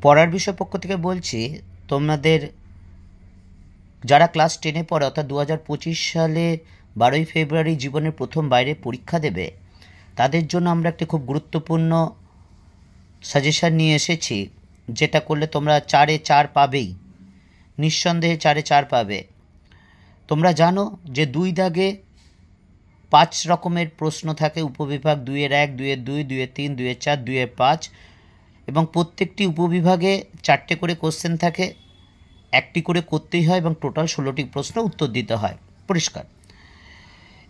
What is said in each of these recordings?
পড়ার বিষয় পক্ষ থেকে বলছি, তোমাদের যারা ক্লাস 10-এ পড়ে অর্থাৎ 2025 সালে 12ই ফেব্রুয়ারি জীবনের প্রথম বাইরে পরীক্ষা দেবে, তাদের জন্য আমরা একটি খুব গুরুত্বপূর্ণ সাজেশান নিয়ে এসেছি, যেটা করলে তোমরা 4-এ 4 পাবেই, নিঃসন্দেহে 4-এ 4 পাবে। তোমরা জানো যে 2 দাগে 5 রকমের প্রশ্ন থাকে, উপবিভাগ 2-এর 1, 2-এর 2, 2-এর 3, 2-এর 4, 2-এর 5, এবং প্রত্যেকটি উপবিভাগে 4টে করে কোশ্চেন থাকে, একটি করে করতেই হয় এবং টোটাল 16টি প্রশ্ন উত্তর দিতে হয়। পরিষ্কার?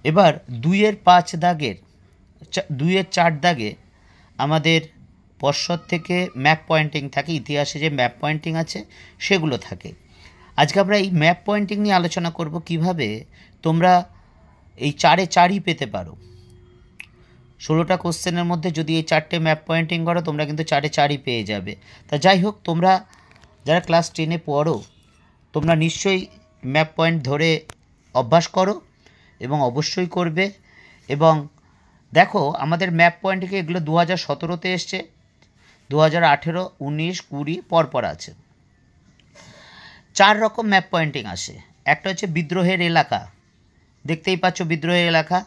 এবার 2-এর 5 দাগের 2-এর 4 দাগে আমাদের পর্ষদ থেকে ম্যাপ পয়েন্টিং থাকে, ইতিহাসে যে ম্যাপ পয়েন্টিং আছে সেগুলো থাকে। আজকে আমরা এই ম্যাপ পয়েন্টিং নিয়ে আলোচনা করব, কিভাবে তোমরা এই 4-এ 4ই পেতে পারো। 16টা কোশ্চেনের মধ্যে যদি এই 4টে ম্যাপ পয়েন্টিং করো, তোমরা কিন্তু 4-এ 4ই পেয়ে যাবে। তা যাই হোক, তোমরা যারা ক্লাস 10-এ পড়ো, তোমরা নিশ্চয়ই ম্যাপ পয়েন্ট ধরে অভ্যাস করো এবং অবশ্যই করবে। এবং দেখো, আমাদের ম্যাপ পয়েন্টকে এগুলো 2017-তে এসছে, 2018, 19, 20 পরপর আছে। 4 রকম ম্যাপ পয়েন্টিং আসে। একটা হচ্ছে বিদ্রোহের এলাকা, দেখতেই পাচ্ছ বিদ্রোহের এলাকা,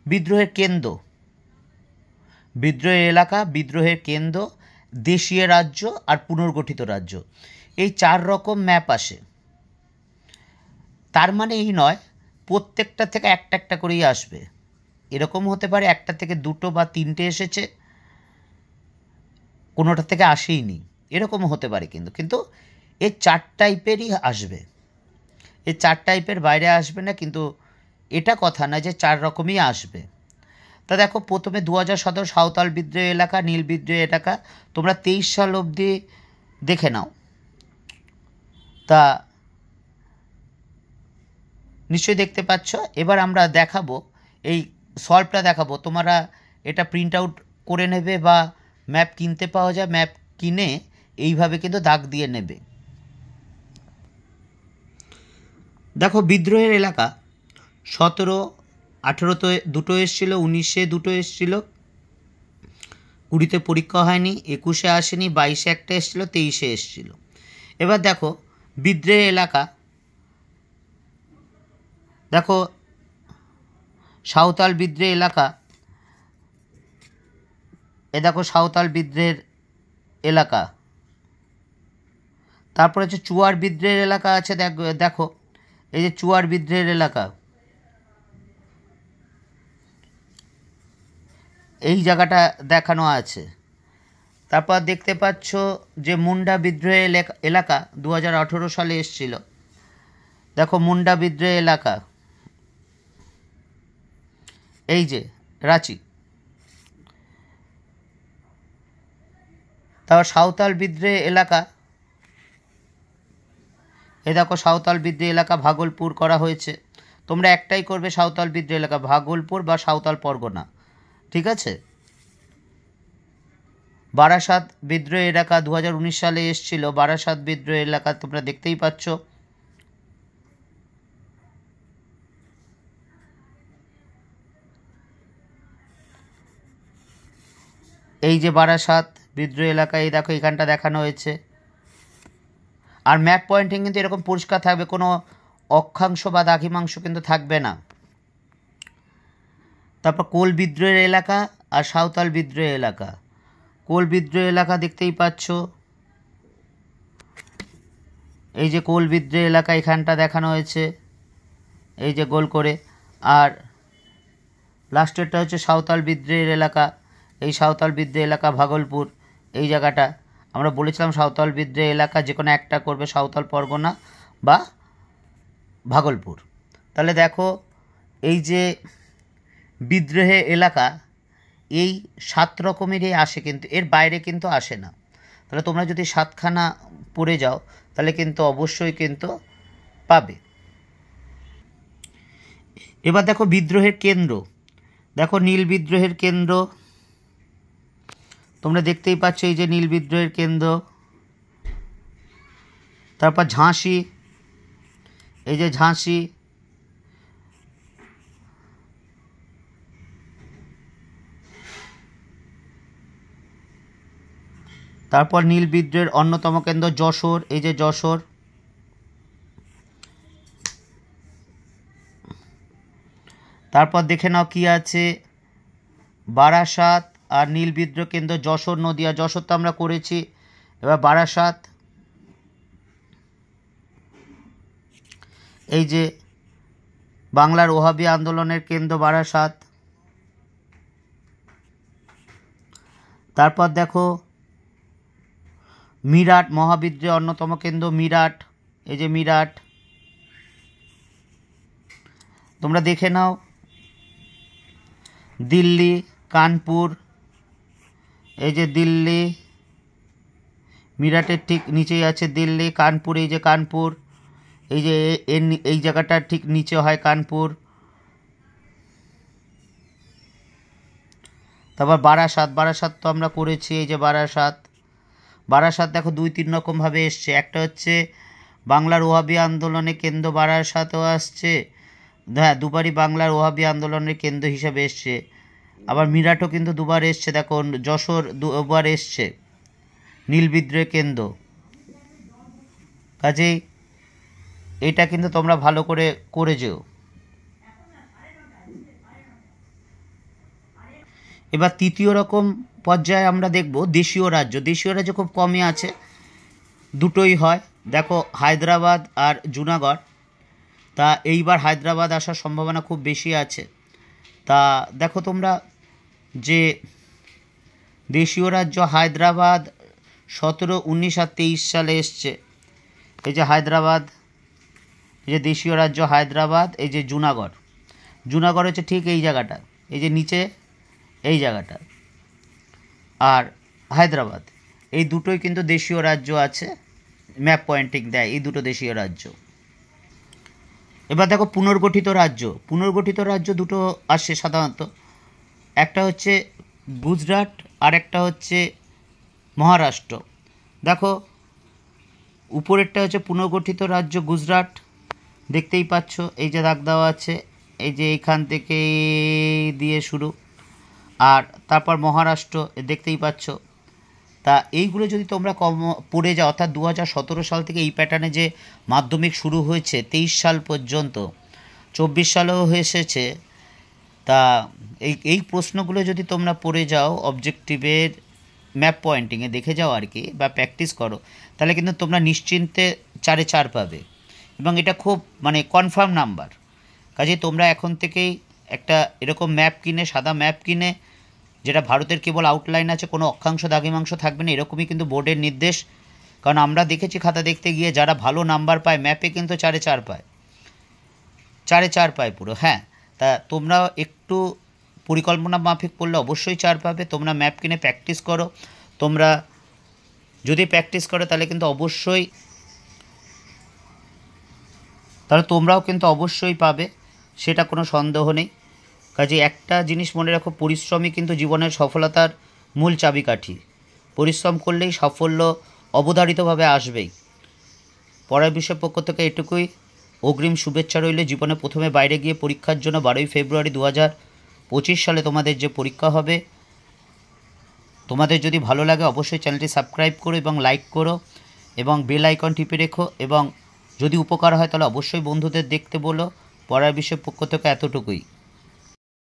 বিদ্রোহের কেন্দ্র, বিদ্রোহের এলাকা, বিদ্রোহের কেন্দ্র, দেশীয় রাজ্য আর পুনর্গঠিত রাজ্য। এই 4 রকম ম্যাপ আসে। তার মানে এই নয় প্রত্যেকটা থেকে একটা একটা করেই আসবে, এরকম হতে পারে একটা থেকে 2টো বা 3টে এসেছে, কোনোটা থেকে আসেইনি, এরকমও হতে পারে। কিন্তু এই 4 টাইপেরই আসবে, এই 4 টাইপের বাইরে আসবে না। কিন্তু এটা কথা না যে 4 রকমই আসবে। তা দেখো, প্রথমে 2017 সাঁওতাল বিদ্রোহ এলাকা, নীল বিদ্রোহ এলাকা, তোমরা 23 সাল অবধি দেখে নাও। তা নিশ্চয়ই দেখতে পাচ্ছ। এবার আমরা দেখাবো, এই সলভটা দেখাবো, তোমরা এটা প্রিন্ট আউট করে নেবে বা ম্যাপ কিনতে পাওয়া যায়, ম্যাপ কিনে এইভাবে কিন্তু দাগ দিয়ে নেবে। দেখো, বিদ্রোহের এলাকা 17, 18তে 2টো এসেছিলো, 19-এ 2টো এসেছিলো, 20-তে পরীক্ষা হয়নি, 21-এ আসেনি, 22-এ একটা এসেছিলো, 23-এ এসেছিলো। এবার দেখো বিদ্রোহের এলাকা, দেখো সাঁওতাল বিদ্রোহ এলাকা, দেখো সাঁওতাল বিদ্রোহের এলাকা। তারপরে হচ্ছে চুয়ার বিদ্রোহের এলাকা আছে, দেখো এই যে চুয়ার বিদ্রোহের এলাকা, এই জায়গাটা দেখানো আছে। তারপর দেখতে পাচ্ছ যে মুন্ডা বিদ্রোহের এলাকা 2018 সালে এসেছিল, দেখো মুন্ডা বিদ্রোহের এলাকা, এই যে রাঁচি। তারপর সাঁওতাল বিদ্রোহ এলাকা, এই দেখো সাঁওতাল বিদ্রোহ এলাকা ভাগলপুর করা হয়েছে। তোমরা একটাই করবে, সাঁওতাল বিদ্রোহ এলাকা ভাগলপুর বা সাঁওতাল পরগনা, ঠিক আছে। বারাসাত বিদ্রোহ এলাকা 2019 সালে এসেছিল, বারাসাত বিদ্রোহ এলাকা তোমরা দেখতেই পাচ্ছ। এই যে বারাসাত বিদ্রোহ এলাকা, এই দেখো এখানটা দেখানো হয়েছে। আর ম্যাপ পয়েন্টিং কিন্তু এরকম পরিষ্কার থাকবে, কোনো অক্ষাংশ বা দ্রাঘিমাংশ কিন্তু থাকবে না। তারপর কোল বিদ্রোহের এলাকা আর সাঁওতাল বিদ্রোহ এলাকা, কোল বিদ্রোহ এলাকা দেখতেই পাচ্ছ, এই যে কোল বিদ্রোহ এলাকা এখানটা দেখানো হয়েছে, এই যে গোল করে। আর লাস্টেরটা হচ্ছে সাঁওতাল বিদ্রোহের এলাকা, এই সাঁওতাল বিদ্রোহ এলাকা ভাগলপুর, এই জায়গাটা। আমরা বলেছিলাম সাঁওতাল বিদ্রোহ এলাকা যে কোনো একটা করবে, সাঁওতাল পরগনা বা ভাগলপুর। তাহলে দেখো, এই যে বিদ্রোহে এলাকা, এই 7 রকমেরই আসে, কিন্তু এর বাইরে কিন্তু আসে না। তাহলে তোমরা যদি 7খানা পড়ে যাও, তাহলে কিন্তু অবশ্যই কিন্তু পাবে। এবার দেখো বিদ্রোহের কেন্দ্র, দেখো নীল বিদ্রোহের কেন্দ্র, তোমরা দেখতেই পাচ্ছ এই যে নীল বিদ্রোহের কেন্দ্র। তারপর ঝাঁসি, এই যে ঝাঁসি, তারপর নীল বিদ্রোহের অন্যতম কেন্দ্র যশোর, এই যে যশোর। তারপর দেখে নাও কি আছে, বারাসাত আর নীল বিদ্রোহ কেন্দ্র যশোর, নদিয়া। যশোর তো আমরা করেছি, এবার বারাসাত, এই যে বাংলার ওহাবি আন্দোলনের কেন্দ্র বারাসাত। তারপর দেখো মিরাট, মহাবিদ্রোহের অন্যতম কেন্দ্র মিরাট, এই যে মিরাট। তোমরা দেখে নাও দিল্লি, কানপুর, এই যে দিল্লি, মিরাটের ঠিক নিচেই আছে দিল্লি। কানপুর, এই যে কানপুর, এই যে এই জায়গাটার ঠিক নিচে হয় কানপুর। তারপর বারাসাত, বারাসাত তো আমরা করেছি, এই যে বারাসাত। বারাসাত দেখো 2-3 রকমভাবে এসছে, একটা হচ্ছে বাংলার ওহাবি আন্দোলনের কেন্দ্র বারাসাতও আসছে, হ্যাঁ দুবারই বাংলার ওহাবি আন্দোলনের কেন্দ্র হিসেবে এসছে। আবার মিরাটও কিন্তু দুবার এসছে, দেখো যশোর দুবার এসছে নীল বিদ্রোহের কেন্দ্র। কাজেই এটা কিন্তু তোমরা ভালো করে করে যেও। এবার তৃতীয় রকম পর্যায়ে আমরা দেখব দেশীয় রাজ্য। দেশীয় রাজ্য খুব কমই আছে, দুটোই হয়। দেখো হায়দ্রাবাদ আর জুনাগড়, তা এইবার হায়দ্রাবাদ আসার সম্ভাবনা খুব বেশি আছে। তা দেখো তোমরা যে দেশীয় রাজ্য হায়দ্রাবাদ 17, 19 আর 23 সালে এসছে, এই যে হায়দ্রাবাদ, এই যে দেশীয় রাজ্য হায়দ্রাবাদ, এই যে জুনাগড়। জুনাগড় হচ্ছে ঠিক এই জায়গাটা, এই যে নিচে এই জায়গাটা, আর হায়দ্রাবাদ, এই দুটোই কিন্তু দেশীয় রাজ্য আছে, ম্যাপ পয়েন্টিং দেয় এই দুটো দেশীয় রাজ্য। এবার দেখো পুনর্গঠিত রাজ্য। পুনর্গঠিত রাজ্য দুটো আসে সাধারণত, একটা হচ্ছে গুজরাট আর একটা হচ্ছে মহারাষ্ট্র। দেখো উপরেরটা হচ্ছে পুনর্গঠিত রাজ্য গুজরাট, দেখতেই পাচ্ছ এই যে দাগ দেওয়া আছে, এই যে এইখান থেকে দিয়ে শুরু, আর তারপর মহারাষ্ট্র দেখতেই পাচ্ছ। তা এইগুলো যদি তোমরা পড়ে যাও, অর্থাৎ 2017 সাল থেকে এই প্যাটার্নে যে মাধ্যমিক শুরু হয়েছে 23 সাল পর্যন্ত, 24 সালেও এসেছে, তা এই প্রশ্নগুলো যদি তোমরা পড়ে যাও অবজেক্টিভের ম্যাপ পয়েন্টিংয়ে দেখে যাও আর কি, বা প্র্যাকটিস করো, তাহলে কিন্তু তোমরা নিশ্চিন্তে 4-এ 4 পাবে, এবং এটা খুব মানে কনফার্ম নাম্বার। কাজে তোমরা এখন থেকেই একটা এরকম ম্যাপ কিনে, সাদা ম্যাপ কিনে, যেটা ভারতের কেবল আউটলাইন আছে, কোনো অক্ষাংশ দাগিমাংশ থাকবে না, এরকমই কিন্তু বোর্ডের নির্দেশ। কারণ আমরা দেখেছি খাতা দেখতে গিয়ে যারা ভালো নাম্বার পায় ম্যাপে কিন্তু 4-এ 4 পায়, 4-এ 4 পায় পুরো। হ্যাঁ, তা তোমরা একটু পরিকল্পনা মাফিক পড়লে অবশ্যই 4 পাবে। তোমরা ম্যাপ কিনে প্র্যাকটিস করো, তোমরা যদি প্র্যাকটিস করো তাহলে কিন্তু অবশ্যই, তাহলে তোমরাও কিন্তু অবশ্যই পাবে, সেটা কোনো সন্দেহ নেই। কাজে একটা জিনিস মনে রাখো, পরিশ্রমই কিন্তু জীবনের সফলতার মূল চাবিকাঠি। পরিশ্রম করলেই সাফল্য অবধারিতভাবে আসবেই। পড়ার বিষয় পক্ষ থেকে এটুকুই, অগ্রিম শুভেচ্ছা রইল। জীবনে প্রথমে বাইরে গিয়ে পরীক্ষার জন্য 12ই ফেব্রুয়ারি 2025 সালে তোমাদের যে পরীক্ষা হবে, তোমাদের যদি ভালো লাগে অবশ্যই চ্যানেলটি সাবস্ক্রাইব করো এবং লাইক করো এবং বেল আইকন টিপে রেখো, এবং যদি উপকার হয় তাহলে অবশ্যই বন্ধুদের দেখতে বলো। পড়ার বিষয় পক্ষ থেকে এতটুকুই।